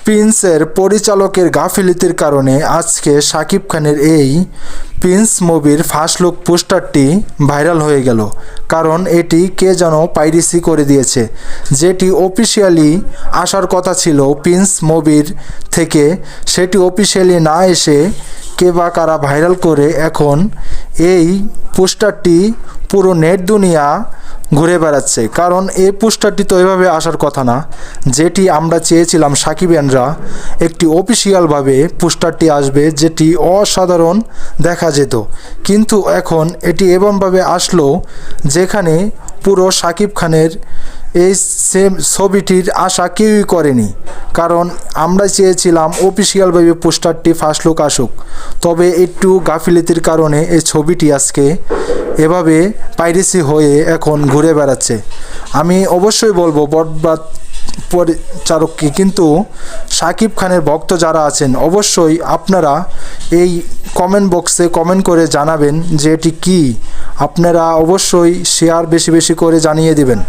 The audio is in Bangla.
প্রিন্সের পরিচালকের গাফিলতির কারণে আজকে শাকিব খানের এই প্রিন্স মুভির ফার্স্ট লুক পোস্টারটি ভাইরাল হয়ে গেল। কারণ এটি কে যেন পাইরেসি করে দিয়েছে, যেটি অফিসিয়ালি আসার কথা ছিল প্রিন্স মুভির থেকে, সেটি অফিসিয়ালি না এসে কে বা কারা ভাইরাল করে এখন এই পোস্টারটি পুরো নেট দুনিয়া ঘুরে বেড়াচ্ছে। কারণ এই পোস্টারটি তো এভাবে আসার কথা না, যেটি আমরা চেয়েছিলাম সাকিবিয়ানরা একটি অফিসিয়ালভাবে পোস্টারটি আসবে, যেটি অসাধারণ দেখা যেত। কিন্তু এখন এটি এমনভাবে আসলো যেখানে পুরো শাকিব খানের এই সেম ছবিটির আশা কেউই করেনি। কারণ আমরা চেয়েছিলাম অফিসিয়ালভাবে পোস্টারটি ফার্স্ট লুক আসুক, তবে একটু গাফিলতির কারণে এই ছবিটি আজকে এভাবে পাইরেসি হয়ে এখন ঘুরে বেড়াচ্ছে। আমি অবশ্যই বলবো বরবাদ পরিচালককে, কিন্তু শাকিব খানের ভক্ত যারা আছেন অবশ্যই আপনারা এই কমেন্ট বক্সে কমেন্ট করে জানাবেন যে এটি কী। আপনারা অবশ্যই শেয়ার বেশি বেশি করে জানিয়ে দিবেন।